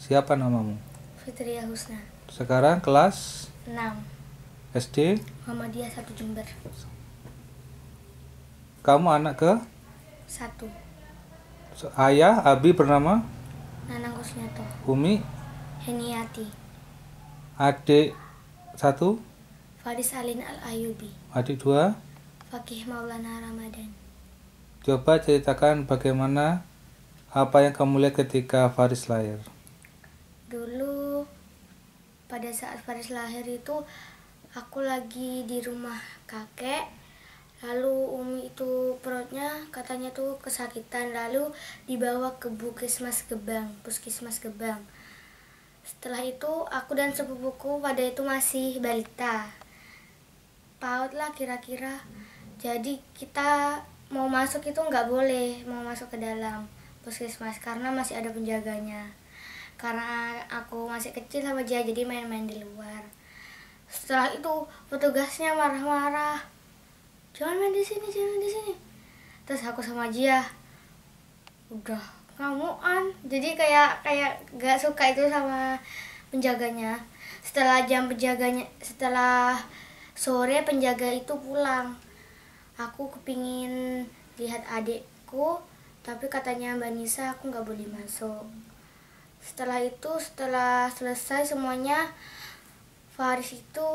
Siapa namamu? Fitria Husna. Sekarang kelas 6. SD. Muhammadiyah 1 Jember. Kamu anak ke? 1. Ayah Abi bernama Nanang Kusnyato. Umi. Heniati. Adik 1. Faris Alin Al-Ayubi. Adik 2. Fakih Maulana Ramadan. Coba ceritakan bagaimana apa yang kamu lihat ketika Faris lahir. Dulu pada saat Faris lahir itu aku lagi di rumah kakek. Lalu Umi itu perutnya katanya tuh kesakitan, lalu dibawa ke Puskesmas Gebang. Setelah itu aku dan sepupuku pada itu masih balita, PAUD lah kira-kira. Jadi kita mau masuk itu nggak boleh, mau masuk ke dalam puskesmas karena masih ada penjaganya. Karena aku masih kecil sama dia, jadi main-main di luar. Setelah itu petugasnya marah-marah, jangan main di sini. Terus aku sama dia udah ngamuan, jadi kayak gak suka itu sama penjaganya. Setelah sore penjaga itu pulang, aku kepingin lihat adikku, tapi katanya Mbak Nisa aku nggak boleh masuk. Setelah selesai semuanya, Faris itu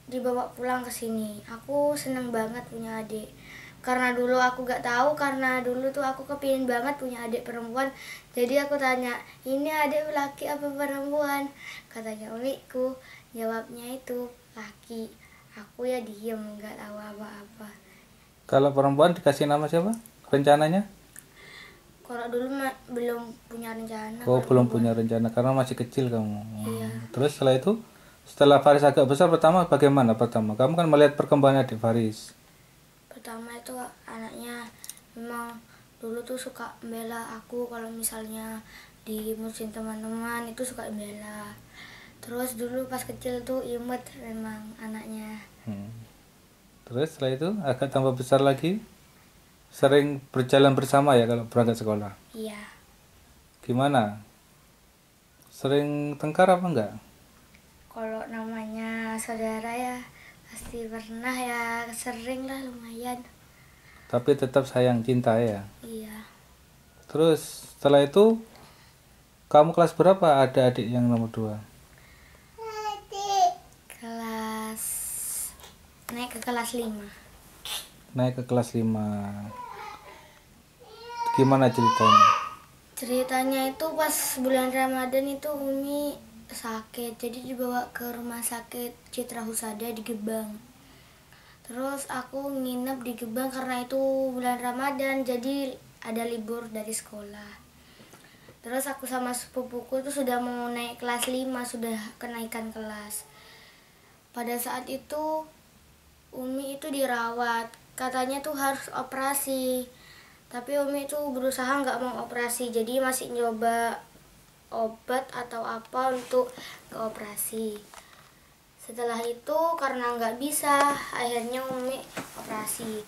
dibawa pulang ke sini. Aku seneng banget punya adik. Karena dulu aku gak tahu, karena dulu tuh aku kepingin banget punya adik perempuan. Jadi aku tanya, ini adik laki apa perempuan? Katanya umiku, jawabnya itu laki. Aku ya diem, gak tahu apa-apa. Kalau perempuan dikasih nama siapa? Rencananya? Kalau dulu belum punya rencana. Oh, belum punya rencana karena masih kecil kamu. Iya. Terus setelah itu, setelah Faris agak besar pertama bagaimana pertama? Kamu kan melihat perkembangan adik Faris. Pertama itu anaknya memang dulu tuh suka membela aku, kalau misalnya di musim teman-teman itu suka membela. Terus dulu pas kecil tuh imut memang anaknya. Terus setelah itu agak tambah besar lagi, sering berjalan bersama ya kalau berangkat sekolah. Iya. Gimana? Sering tengkar apa enggak? Kalau namanya saudara ya pasti pernah ya, sering lah lumayan. Tapi tetap sayang cinta ya. Iya. Terus setelah itu kamu kelas berapa ada adik yang nomor 2? Kelas naik ke kelas 5. Naik ke kelas 5. Gimana ceritanya? Ceritanya itu pas bulan Ramadan itu Umi sakit, jadi dibawa ke rumah sakit Citra Husada di Gebang. Terus aku nginep di Gebang karena itu bulan Ramadan, jadi ada libur dari sekolah. Terus aku sama sepupuku itu sudah mau naik kelas 5, sudah kenaikan kelas. Pada saat itu Umi itu dirawat, katanya tuh harus operasi. Tapi Umi itu berusaha nggak mau operasi, jadi masih nyoba obat atau apa untuk nggak operasi. Setelah itu karena nggak bisa, akhirnya Umi operasi.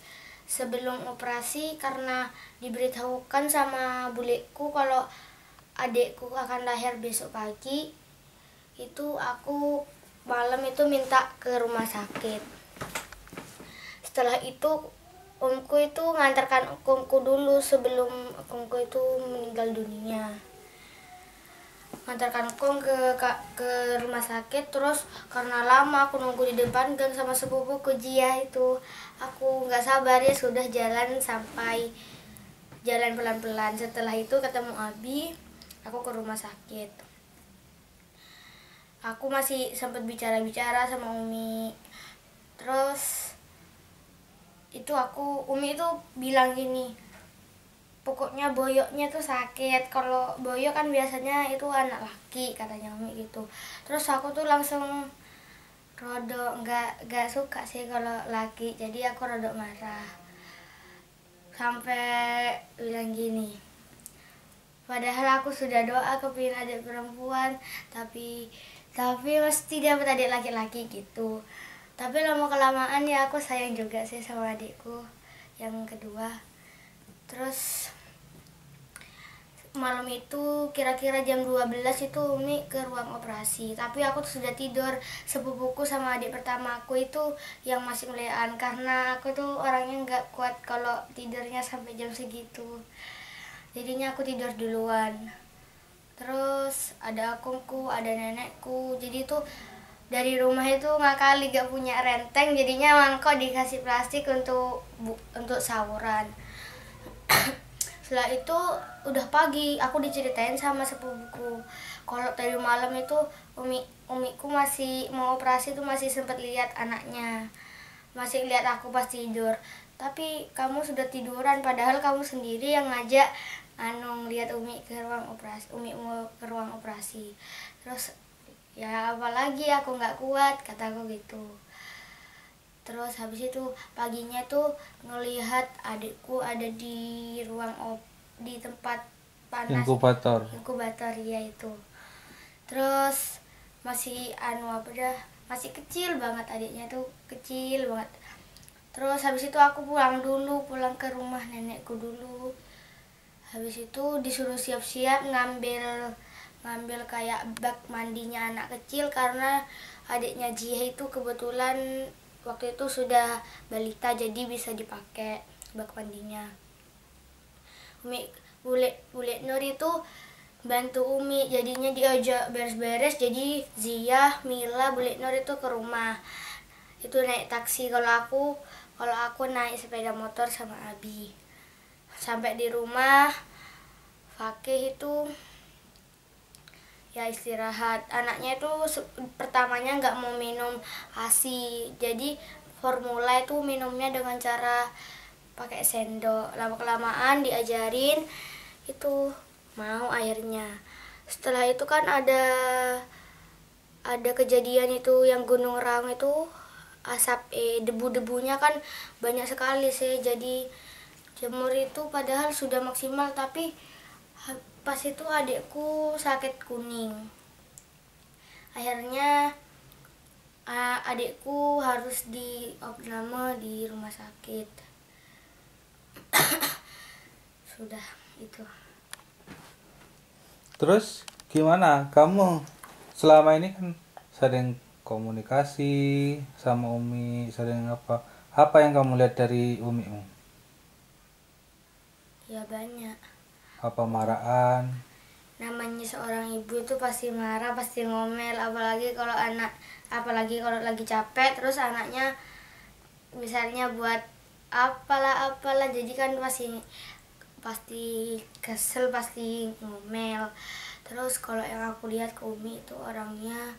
Sebelum operasi karena diberitahukan sama buleku kalau adikku akan lahir besok pagi, itu aku malam itu minta ke rumah sakit. Setelah itu omku itu ngantarkan omku dulu sebelum omku itu meninggal dunia. Ngantarkan om ke rumah sakit, terus karena lama aku nunggu di depan gang sama sepupuku Jia itu, aku nggak sabar ya sudah jalan sampai jalan pelan-pelan. Setelah itu ketemu Abi, aku ke rumah sakit. Aku masih sempat bicara-bicara sama Umi. Terus itu Umi itu bilang gini, pokoknya boyoknya tuh sakit. Kalau boyok kan biasanya itu anak laki, katanya Umi gitu. Terus aku tuh langsung rodok nggak suka sih kalau laki, jadi aku rodok marah. Sampai bilang gini, padahal aku sudah doa kepingin adik perempuan, tapi mesti dapat adik laki-laki gitu. Tapi lama kelamaan ya aku sayang juga sih sama adikku yang kedua. Terus malam itu kira-kira jam 12 itu Umi ke ruang operasi. Tapi aku tuh sudah tidur. Sepupuku sama adik pertama aku itu yang masih meleaan. Karena aku tuh orangnya nggak kuat kalau tidurnya sampai jam segitu. Jadinya aku tidur duluan. Terus ada akungku, ada nenekku. Jadi tuh dari rumah itu ngakali gak punya renteng. Jadinya mangkok dikasih plastik untuk sahuran. Setelah itu udah pagi, aku diceritain sama sepupuku kalau tadi malam itu umiku masih mau operasi tuh masih sempat lihat anaknya, masih lihat aku pas tidur. Tapi kamu sudah tiduran, padahal kamu sendiri yang ngajak lihat Umi ke ruang operasi. Umi mau ke ruang operasi. Terus ya apalagi aku nggak kuat, kataku gitu. Terus habis itu paginya tuh ngelihat adikku ada di di tempat panas inkubator ya itu. Terus masih masih kecil banget, adiknya tuh kecil banget. Terus habis itu aku pulang ke rumah nenekku dulu. Habis itu disuruh siap-siap ngambil kayak bak mandinya anak kecil, karena adiknya Jih itu kebetulan waktu itu sudah balita, jadi bisa dipakai bak mandinya. Bule Nur itu bantu Umi, jadinya diajak beres-beres. Jadi Zia, Mila, Bule Nur itu ke rumah. Itu naik taksi, kalau aku naik sepeda motor sama Abi. Sampai di rumah, Fakih itu ya istirahat. Anaknya itu pertamanya nggak mau minum ASI, jadi formula itu minumnya dengan cara pakai sendok. Lama kelamaan diajarin itu mau airnya. Setelah itu kan ada kejadian itu yang Gunung Raung itu asap debu-debunya kan banyak sekali sih. Jadi jemur itu padahal sudah maksimal, tapi pas itu adikku sakit kuning. Akhirnya adikku harus diopname di rumah sakit. Sudah itu. Terus gimana? Kamu selama ini kan sering komunikasi sama Umi, sering apa? Apa yang kamu lihat dari Umimu? Ya banyak. Apa marahan? Namanya seorang ibu itu pasti marah, pasti ngomel, apalagi kalau lagi capek, terus anaknya misalnya buat apalah, jadi kan pasti kesel, pasti ngomel. Terus kalau yang aku lihat ke Umi itu orangnya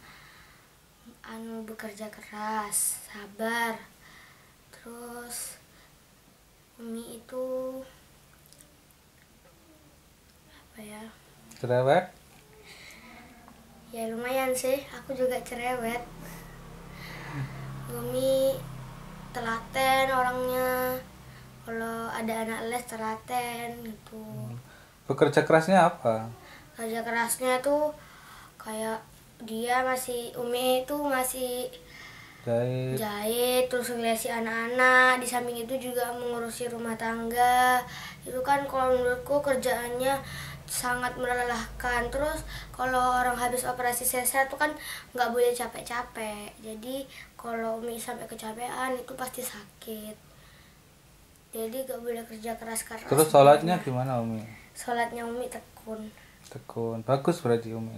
bekerja keras, sabar. Terus Umi itu apa ya? Cerewet? Ya lumayan sih, aku juga cerewet. Umi telaten orangnya, kalau ada anak les telaten gitu. Bekerja kerasnya apa? Kerja kerasnya tuh kayak Umi itu masih jahit, terus ngeliasi anak-anak, di samping itu juga mengurusi rumah tangga. Itu kan kalau menurutku kerjaannya sangat melelahkan. Terus kalau orang habis operasi sesar tuh kan nggak boleh capek-capek. Jadi kalau Umi sampai kecapean itu pasti sakit. Jadi nggak boleh kerja keras-keras. Terus sholatnya gimana Umi? Sholatnya Umi tekun. Bagus berarti Umi.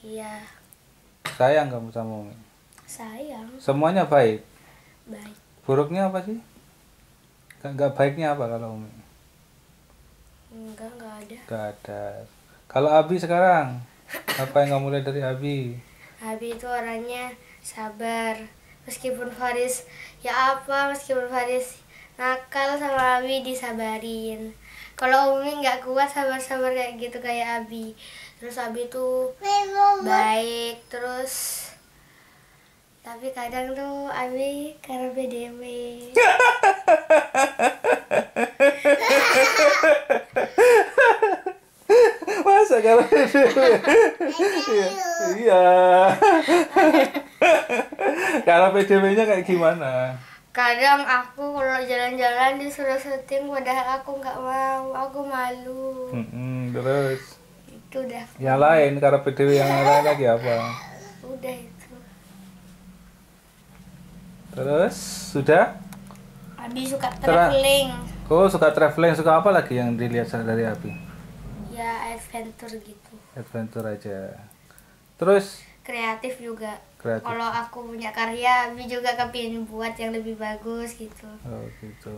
Iya. Sayang kamu sama Umi? Sayang. Semuanya baik? Baik. Buruknya apa sih? Nggak baiknya apa kalau Umi? Enggak ada. Nggak ada. Kalau Abi sekarang, apa yang kamu lihat dari Abi? Abi itu orangnya sabar. Meskipun Faris nakal sama Abi disabarin. Kalau Umi nggak kuat sabar-sabar kayak gitu kayak Abi. Terus Abi tuh baik, terus tapi kadang tuh Abi karena BDW. Masa kalau iya. Kalau PDW-nya kayak gimana? Kadang aku kalau jalan-jalan disuruh syuting, padahal aku nggak mau, aku malu. Terus Itu udah. yang lain, karena PDW yang lain lagi apa? Udah itu. Terus sudah? Abi suka traveling. Oh, suka traveling, suka apa lagi yang dilihat dari Abi? Ya adventure gitu. Adventure aja. Terus Kreatif juga. kreatif. Kalau aku punya karya, Abi juga kepingin buat yang lebih bagus gitu. Oh gitu.